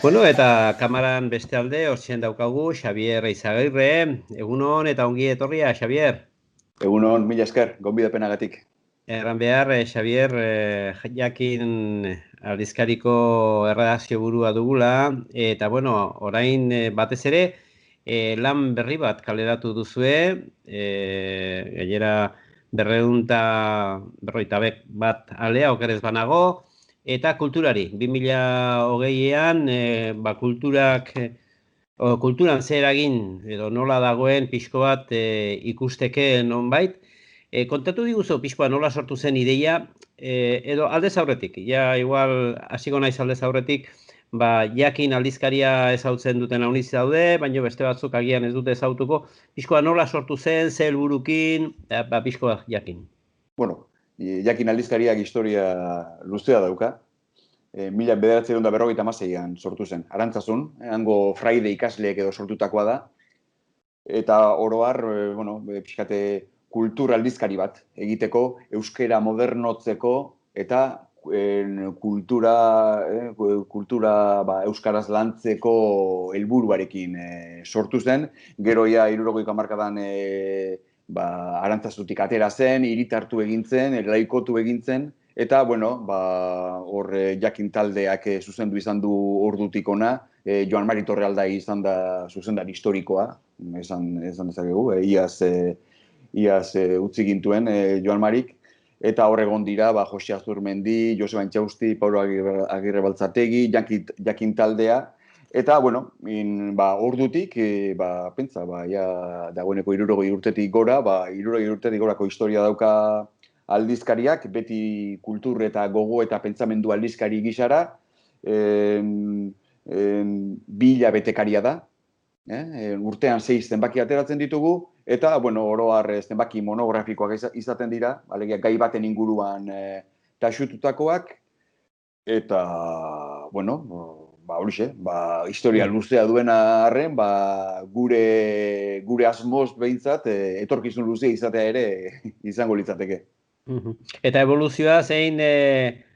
Bueno, eta kamaran beste alde, hortzen daukagu, Xabier Eizagirre, egunon eta ongi etorria, Xabier. Egunon, mila esker, gonbidapenagatik. Erran behar, Xabier, jakin aldizkariko erredakzio burua dugula, eta bueno, orain batez ere, lan berri bat kaleratu duzue, gainera berroita bat alea, okerez banago, eta kulturari, 2020an, kulturan zer eragin, edo nola dagoen pixko bat ikusteke nonbait. Kontatu diguzu pixkoa nola sortu zen ideia, edo aldez aurretik, ja igual hasiko naiz aldez aurretik, jakin aldizkaria ezautzen duten hauniz daude, baina beste batzuk agian ez dute ezautuko, pixkoa nola sortu zen, ze helburukin, pixkoa jakin. Bueno, jakin aldizkariak historia luzea dauka. 1956an sortu zen, Arantzazun, hango fraide ikasleek edo sortutakoa da. Eta oroar, pixkate kultura aldizkari bat egiteko, euskera modernotzeko eta kultura euskaraz lantzeko helburuarekin sortu zen. Gero ja 60 hamarkadan Arantzazutik atera zen, hiritartu egin zen, laikotu egin zen, eta hor jakin taldeak zuzendu izan du ordutik ona, Joan Mari Torrealdai izan da zuzendari historikoa, esan dezakegu, iaz utzi gintuen Joan Marik, eta hor egon dira Jose Azurmendi, Joseba Intxausti, Paulo Agirre Baltzategi, jakin taldea, eta ordutik, dagoeneko 60 urtetik gora, 60 urtetik gorako historia dauka aldizkariak, beti kultur eta gogo eta pentsamendu aldizkari gisara, 2000 betekaria da, urtean 6 zenbaki ateratzen ditugu, eta oro har zenbaki monografikoak izaten dira, alegia gai baten inguruan taxututakoak, eta, horixe, historia luzea duena arren, gure asmoz behintzat, etorkizun luzea izatea ere izango litzateke. Eta evoluzioa zein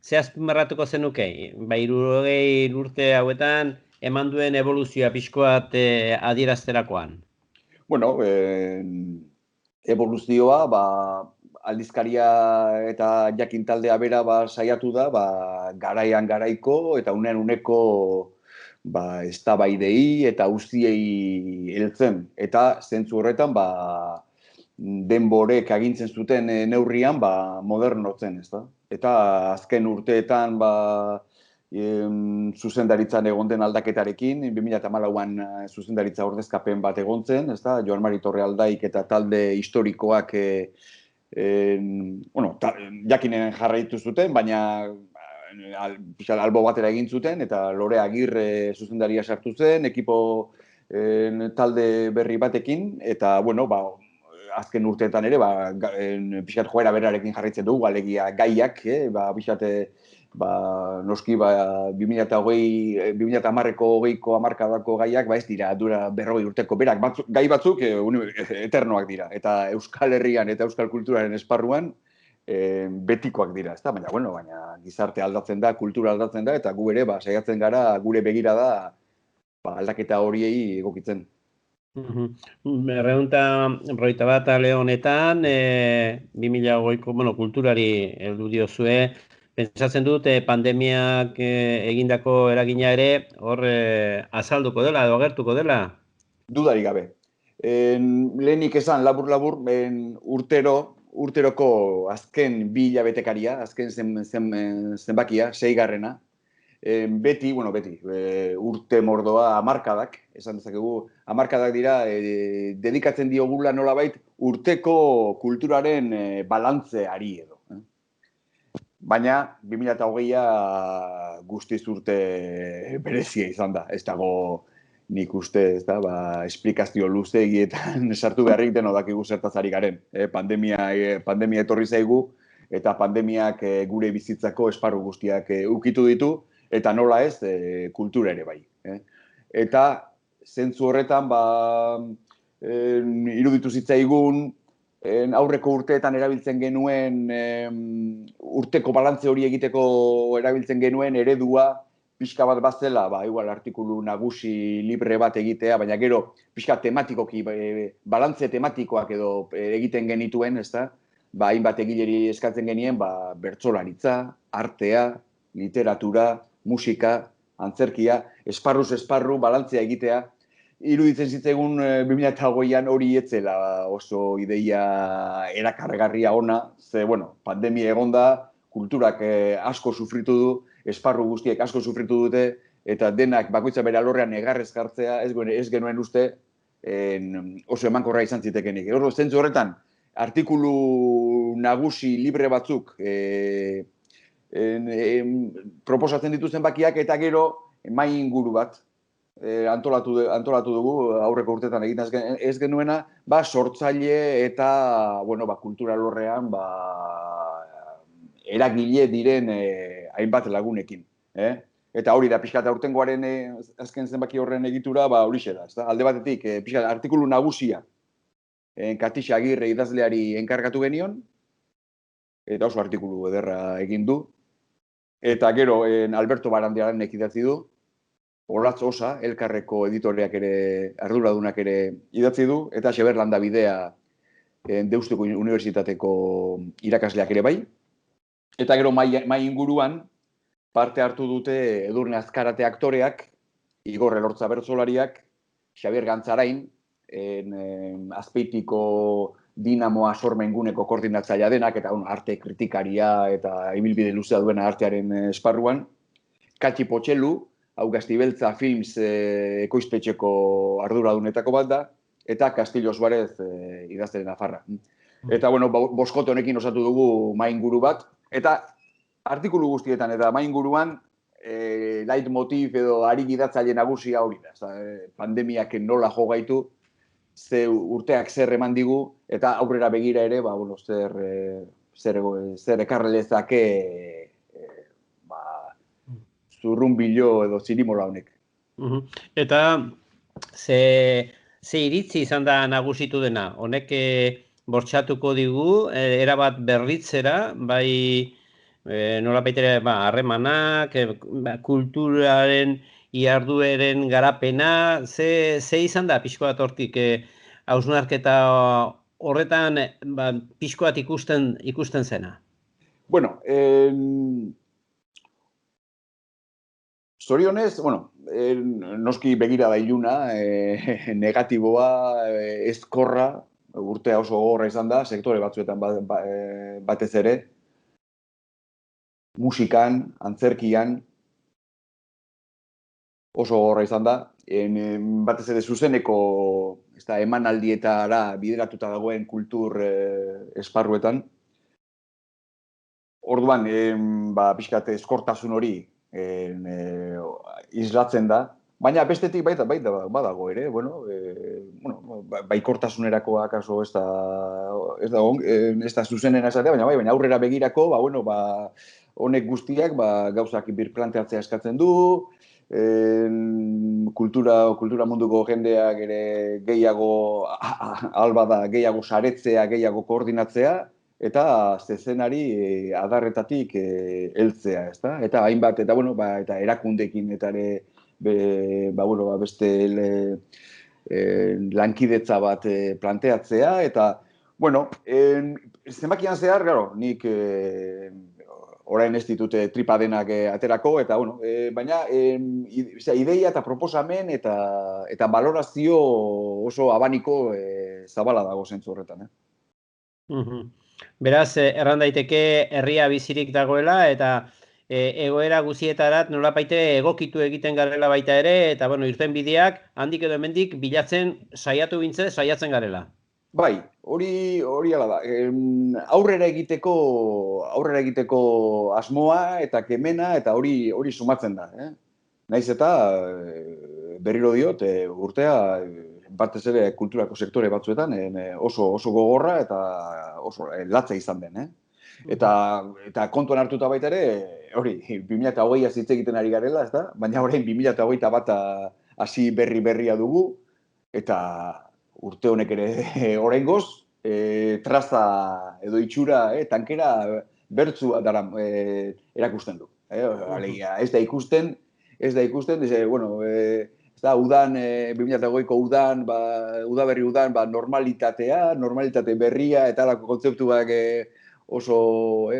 zehazpimarratuko zenuke? 60 urte hauetan eman duen evoluzioa pixkoat adierazterakoan? Bueno, evoluzioa, aldizkaria eta jakin taldea bera saiatu da, garaian garaiko eta uneko eztabaidei eta guztiei heltzen. Eta zentzu horretan, denborek agintzen zuten neurrian modernotzen, ezta? Eta azken urteetan zuzendaritzan egon den aldaketarekin, 2014an zuzendaritza ordezkapen bat egon zen, ezta? Joan Mari Torrealdaik eta talde historikoak jakinen jarraitu zuten, baina albo batera egin zuten, eta Lore Agirre zuzendaria sartu zen, ekipo talde berri batekin, eta, azken urteetan ere, pixkat joera berarekin jarraitzen dugu, alegia gaiak, noski 2010ko 20ko hamarkadako gaiak, ez dira, dura 40 urteko berak, gai batzuk eternoak dira, eta Euskal Herrian eta Euskal Kulturaren esparruan betikoak dira, ezta? Baina gizarte aldatzen da, kultura aldatzen da, eta gu ere, saiatzen gara, gure begira da, aldaketa horiei egokitzen. 201 ale honetan, 2020ko kulturari heldu diozue, pentsatzen dut pandemiak egindako eragina ere hor azalduko dela edo agertuko dela? Dudarik gabe. Lehenik esan labur-labur, urteroko azken 2 hilabetekaria, azken zenbakia, 6garrena, beti, urte mordoa hamarkadak, esan dezakegu, hamarkadak dira, dedikatzen diogula nolabait urteko kulturaren balantzeari edo. Baina, 2020a guztiz urte berezia izan da, ez dago nik uste, ez da, esplikazio luzeegietan sartu beharrik deno dakigu zertaz ari garen. Pandemia etorri zaigu, eta pandemiak gure bizitzako esparru guztiak ukitu ditu, eta nola ez, kultura ere bai. Eta, zentzu horretan, iruditu zitzaigun, aurreko urteetan erabiltzen genuen, urteko balantze hori egiteko erabiltzen genuen eredua, pixka bat bazela, igual artikulu nagusi libre bat egitea, baina gero pixka tematikoki, balantze tematikoak edo egiten genituen, ezta? Hainbat egileri eskatzen genien, bertsolaritza, artea, literatura, musika, antzerkia, esparruz esparru, balantzea egitea. Iruditzen zitzaigun 2008an hori etzela oso ideia erakargarria ona, ze, pandemia egonda, kulturak asko sufritu du, esparru guztiek asko sufritu dute, eta denak bakoitza bere alorrean egarrez jartzea, ez genuen uste oso emankorra izan zitekenik. Zentzu horretan, artikulu nagusi libre batzuk proposatzen dituzten bakiak, eta gero mai inguru bat antolatu dugu aurreko urtetan egiten ez genuena, sortzaile eta kultura lorrean eragile diren hainbat lagunekin. Eta hori da, pixkat aurtengoaren azken zenbaki horren egitura, horixe da. Alde batetik, pixkat artikulu nagusia Katixa Agirre idazleari enkargatu genion, eta oso artikulu ederra egin du. Eta gero, Alberto Barandiaranek idatzi du, Olatz Osa, Elkarreko editoreak ere, arduradunak ere idatzi du, eta Xeber Landabidea Deustuko Unibertsitateko irakasleak ere bai. Eta gero mai inguruan parte hartu dute Edurne Azkarate aktoreak, Igor Elortza bertsolariak, Xabier Gantzarain, Azpeitiko Dinamoa sormenguneko koordinatzailea denak, eta arte kritikaria eta ibilbide luzea duena artearen esparruan, Katxi Potxelu, hau Gaztibeltza Films ekoizpetxeko arduradunetako bat da, eta Castillo Suarez idazten nafarra. Eta, boskote honekin osatu dugu mainguru bat, eta artikulu guztietan eta mainguruan leitmotiv edo ari gidatzaile nagusia hori da. Pandemiak nola jo gaitu, ze urteak zer eman digu, eta aurrera begira ere, zer ekarrelezake zurrunbilo edo zirimola honek. Eta ze iritzi izan da nagusitu dena? Honek bortxatuko digu, erabat berritzera, bai nola baitere harremanak, kulturaren ihardueren garapena, ze izan da pixko bat hortik hausnarketa horretan pixko bat ikusten zena? Bueno, zorionez, noski begira da iluna, negatiboa, ezkorra, urtea oso gogorra izan da, sektore batzuetan batez ere, musikan, antzerkian, oso gogorra izan da, batez ere zuzeneko emanaldietara bideratuta dagoen kultur esparruetan. Orduan, pixkat eskortasun hori islatzen da, baina bestetik baita badago ere, baikortasunerako akaso ez da zuzenen esatea, baina aurrera begirako, honek guztiak gauzak birplanteatzea eskatzen du, kultura munduko jendeak ere gehiago albada, gehiago saretzea, gehiago koordinatzea, eta zezenari adarretatik heltzea, ezta? Eta hainbat, eta erakundekin eta ere, beste lankidetza bat planteatzea, eta, zenbakian zehar, nik orain ez ditute tripa denak aterako, eta, baina ideia eta proposamen eta balorazio oso abaniko zabala dago zentzu horretan. Beraz, erran daiteke herria bizirik dagoela, eta egoera guzietarat nolabaite egokitu egiten garela baita ere, eta irten bideak handik edo hemendik bilatzen saiatzen garela. Bai, hori ala da. Aurrera egiteko asmoa eta kemena eta hori sumatzen da. Naiz eta berriro diot, urtea batez ere kulturako sektore batzuetan oso gogorra eta oso latza izan den. Eta kontuan hartuta baita ere, hori, 2008 hitz egiten ari garela, ezta? Baina orain 2021 hasi berria dugu, eta urte honek ere oraingoz, traza edo itxura, tankera bertzu erakusten du. Alegia, ez da ikusten ez da ikusten, bueno, ez da, udan, 2008ko udan, udaberri udan, normalitate berria, eta alako kontzeptuak oso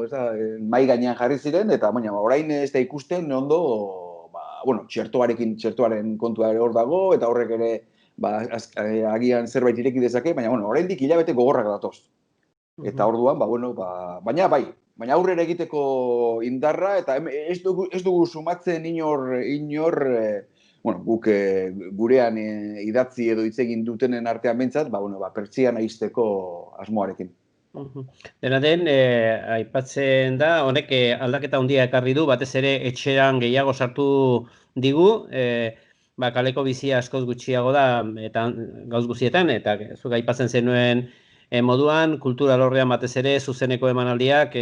ez da, mai gainean jarri ziren, eta baina orain ez da ikusten ondo, bueno, txertoaren kontua ere hor dago, eta horrek ere agian zerbait ireki dezake, baina bueno, oraindik hilabete gogorrak datoz. Eta orduan, bueno, baina baina aurrera egiteko indarra, eta ez dugu sumatzen inor bueno, guk gurean idatzi edo hitz egin dutenen artean bentsat, bueno, pertsiana ixteko asmoarekin. Dena den, aipatzen da, honek aldaketa handia ekarri du, batez ere etxeran gehiago sartu digu, kaleko bizia askoz gutxiago da, eta gauz guztietan, eta zuk aipatzen zenuen moduan, kultura alorrean batez ere, zuzeneko emanaldiak,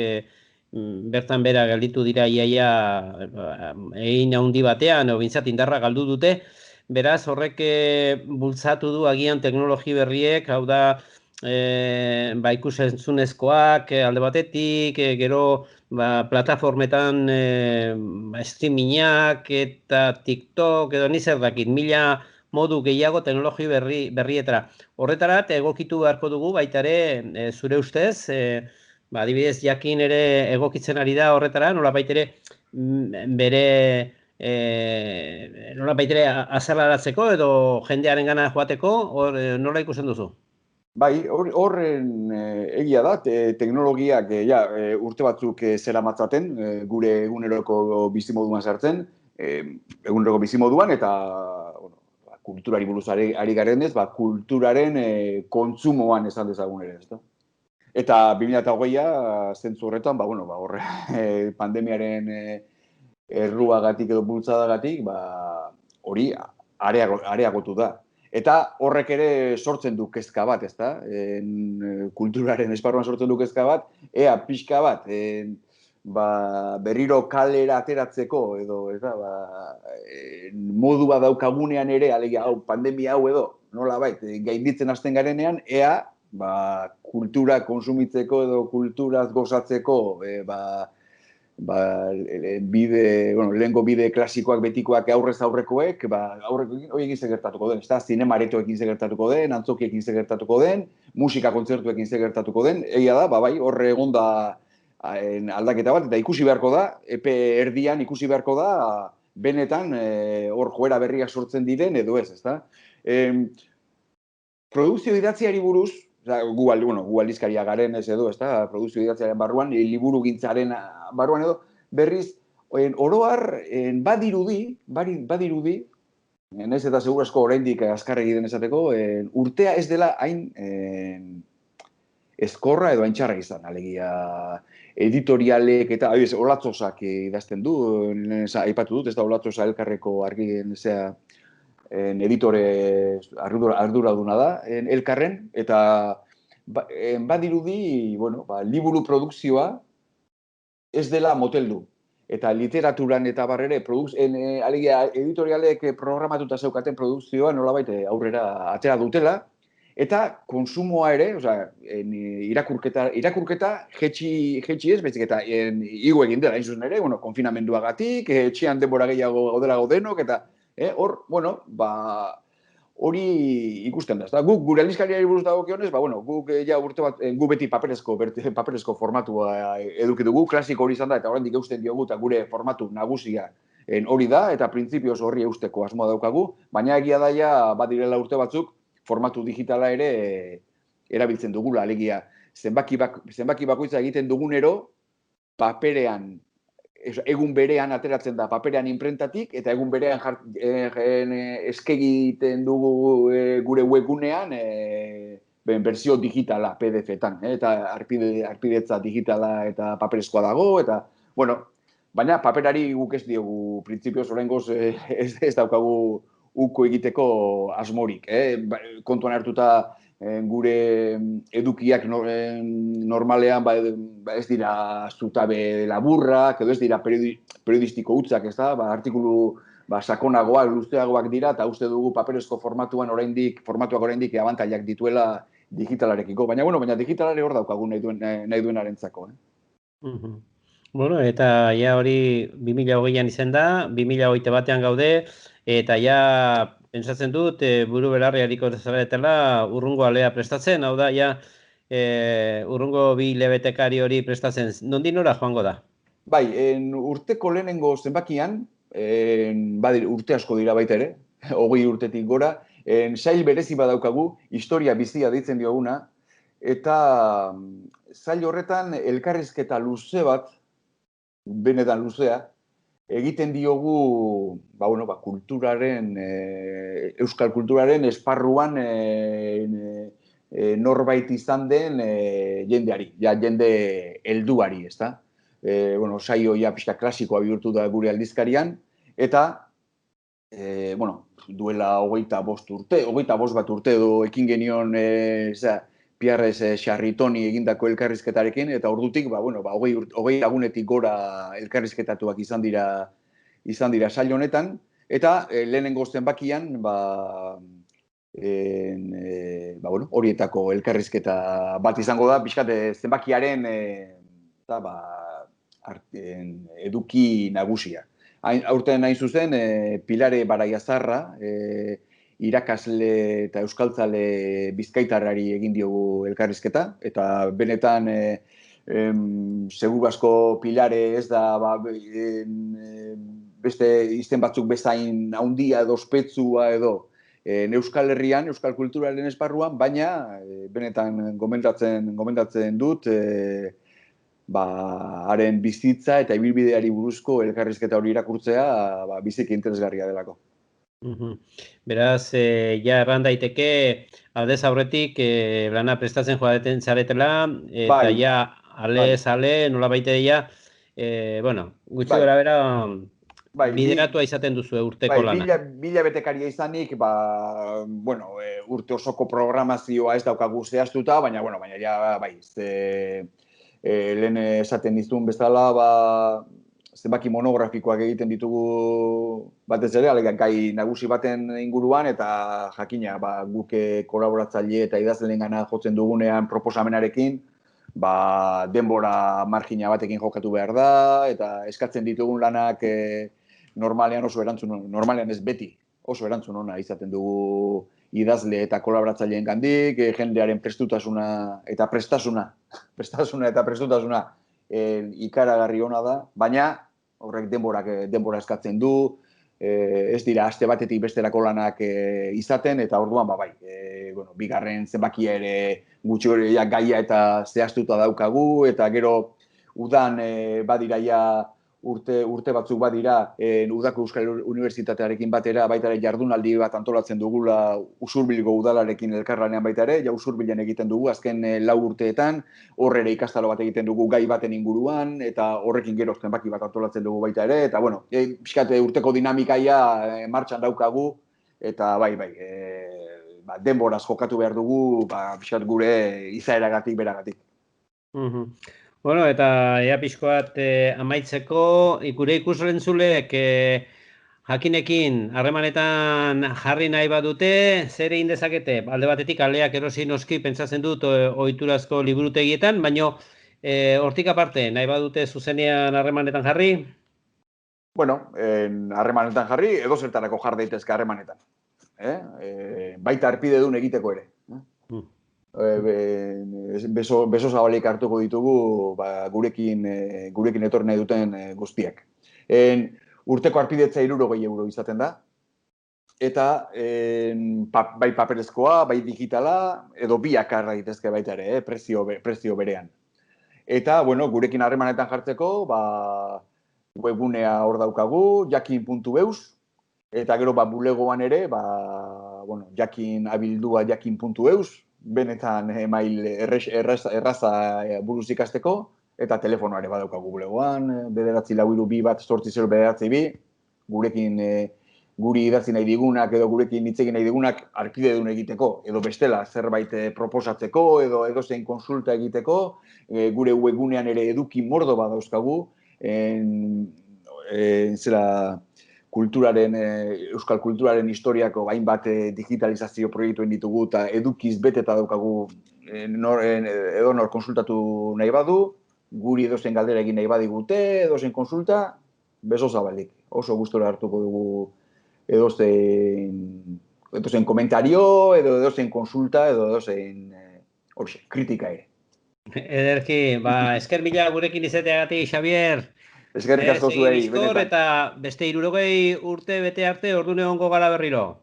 bertan bera gelditu dira iaia egin handi batean, edo bintzat indarra galdu dute, beraz horrek bultzatu du agian teknologi berriek, hau da, ikus-entzunezkoak alde batetik, gero plataformetan streamingak eta TikTok edo nizer dakit, mila modu gehiago teknologi berrietara. Horretara egokitu beharko dugu baita ere zure ustez, adibidez jakin ere egokitzen ari da horretara, nolabait ere bere nolabait ere azaleratzeko edo jendearen gana joateko, nola ikusten duzu? Bai, horren egia da, teknologiak urte batzuk zera matzaten, gure eguneroko bizimoduan sartzen, eguneroko bizimoduan, eta kulturari buruz ari garen ez, kulturaren kontsumoan esan dezagun ere, ez da. Eta 2008a, zentzu horretan, pandemiaren erruagatik edo bultzadagatik, hori areagotu da. Eta horrek ere sortzen du kezka bat, ezta? Kulturaren esparruan sortzen du kezka bat, ea pixka bat, berriro kalera ateratzeko, edo, modu bat daukagunean ere, alegia, pandemia hau edo, nolabait, gainditzen hasten garenean, ea, kultura konsumitzeko edo kulturaz gozatzeko, lehenko bide klasikoak betikoak aurrez aurrekoek, hori egin gertatuko den, zinemaretoekin gertatuko den, antzokiekin gertatuko den, musika kontzertuekin gertatuko den, egia da, horre egon da aldaketa bat, eta ikusi beharko da, epe erdian ikusi beharko da, benetan hor joera berriak sortzen diren edo ez, ezta? Produkzio idatziari buruz, gu aldizkaria garen ez edo, produkzio idatziaren barruan, liburu gintzaren barruan edo, berriz, oroar badirudi, ez eta segurazko oraindik azkarregi den esateko, urtea ez dela hain eskorra edo hain txarra izan, alegia editorialek eta, Olatzozak idazten du, aipatu dut, ez da Olatzoza elkarreko argien editore arduraduna da, elkarren, eta badirudi, liburu produkzioa ez dela moteldu. Eta literaturan eta barrere, editorialek programatuta zeukaten produkzioa nolabait aurrera atera dutela, eta konsumoa ere, irakurketa jetxi ez, bezik eta igo egin dela, izun ere, konfinamenduagatik, etxean denbora gehiago gaudela gaudenok, eta hor, hori ikusten da. Guk gure aldizkariari buruz dagokionez, guk urte bat, gu beti paperezko formatua eduki dugu, klasiko hori izan da, eta oraindik eusten diogu, eta gure formatu nagusia hori da, eta printzipioz horri eusteko asmoa daukagu, baina egia daia badirela urte batzuk, formatu digitala ere erabiltzen dugula, alegia zenbaki bakoitza egiten dugunero, paperean, egun berean ateratzen da paperean inprentatik, eta egun berean eskegiten dugu gure webgunean berzio digitala PDF-etan, eta arpidetza digitala eta paperezkoa dago, eta, baina paperari guk ez diogu printzipioz oraingoz ez daukagu uko egiteko asmorik. Kontuan hartuta gure edukiak normalean ez dira zutabe laburrak, edo ez dira periodistiko hutzak, ez da, artikulu sakonagoak, luzeagoak dira, eta uste dugu paperezko formatuak oraindik abantailak dituela digitalarekiko. Baina digitalare hor daukagu nahi duenarentzako. Bueno, eta ja hori 2020an izan da, 2021ean gaude, eta ja pentsatzen dut buru belarri hariko zaretela urrungo alea prestatzen, hau da, ja urrungo bi lebetekari hori prestatzen, nondik nora joango da? Bai, urteko lehenengo zenbakian, badir, urte asko dira baita ere, 20 urtetik gora, sail berezi badaukagu, historia bizia deitzen dioguna, eta sail horretan elkarrizketa luze bat, benetan luzea, egiten diogu kulturaren, euskal kulturaren esparruan norbait izan den jendeari, jende helduari, ezta? Saio ja pixka klasikoa bihurtu da gure aldizkarian, eta duela 25 bat urte edo ekin genion Pierres Charritoni egindako elkarrizketarekin, eta ordutik, 20 lagunetik gora elkarrizketatuak izan dira sail honetan, eta lehenengo zenbakian, horietako elkarrizketa bat izango da, pixkat zenbakiaren eduki nagusia. Aurten nahi zuzen, Pilare Baraiazarra, irakasle eta euskaltzale bizkaitarrari egin diogu elkarrizketa, eta benetan seguru asko Pilare ez da beste izen batzuk bezain handia edo ospetsua edo Euskal Herrian, euskal kulturaren esparruan, baina benetan gomendatzen dut haren bizitza eta ibilbideari buruzko elkarrizketa hori irakurtzea biziki interesgarria delako. Beraz, ja erran daiteke, aldez aurretik lana prestatzen joaten zaretela, eta ja ale, nola baite ja, gutxi gara bera, bideratua izaten duzu urteko lana. Bila betekaria izanik, urte osoko programazioa ez daukagu zehaztuta, baina ja, lehen esaten dizun bezala, zenbaki monografikoak egiten ditugu batez ere, gai nagusi baten inguruan, eta jakina, guk kolaboratzaile eta idazleengana jotzen dugunean proposamenarekin, denbora margina batekin jokatu behar da, eta eskatzen ditugun lanak normalean ez beti, oso erantzun ona izaten dugu idazle eta kolaboratzaileen gandik, jendearen prestutasuna eta prestasuna ikaragarri ona da, baina horrek denbora eskatzen du, ez dira aste batetik besterako lanak izaten, eta orduan bigarren zenbakia ere gutxi hori gaia eta zehaztuta daukagu, eta gero udan badira ja urte batzuk badira Udako Euskal Unibertsitatearekin batera baita ere jardunaldi bat antolatzen dugula Usurbilgo udalarekin elkarlanean baita ere, ja Usurbilen egiten dugu azken 4 urteetan, hor ere ikastaro bat egiten dugu gai baten inguruan, eta horrekin gero zenbaki bat antolatzen dugu baita ere, eta pixkat urteko dinamikaia martxan daukagu, eta denboraz jokatu behar dugu, pixkat gure izaeragatik beragatik. Bueno, eta ea pixko bat amaitzeko, gure ikuslentzulek jakinekin harremanetan jarri nahi badute, zer egin dezakete? Alde batetik aleak erosi noski pentsatzen dut ohiturazko liburutegietan, baino hortik aparte, nahi badute zuzenean harremanetan jarri? Harremanetan jarri, edo zertarako jar daitezke harremanetan. Baita arpidedun egiteko ere. Beso zabalik hartuko ditugu gurekin etorri nahi duten guztiak. Urteko arpidetza 60 euro izaten da, eta bai paperezkoa, bai digitala, edo biak harra daitezke baita ere, prezio berean. Eta, gurekin harremanetan jartzeko, webgunea hor daukagu, jakin.eus, eta gero bulegoan ere, jakin abildua jakin.eus, benetan mail erraza buruz ikasteko, eta telefonoare badaukagu bulegoan, 9442802, gurekin guri idatzi nahi digunak, edo gurekin hitz egin nahi digunak arpidedun egiteko, edo bestela zerbait proposatzeko, edo edozein konsulta egiteko, gure webgunean ere eduki mordo badauzkagu, euskal kulturaren historiako hainbat digitalizazio proiektuen ditugu eta edukiz beteta daukagu edonor konsultatu nahi badu, guri edozen galdera egin nahi badigute, edozen konsulta, beso zabalik. Oso gustora hartuko dugu edozen komentario, edozen konsulta, edozen kritika ere. Ederki, esker mila gurekin izateagatik, Xavier. Eskerrik asko Segi zuei, bizkor benetan. eta beste 60 urte bete arte ordun egongo gara berriro.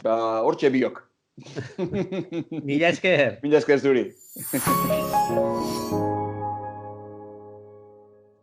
Hortxe biok. Mila esker. Mila esker zuri.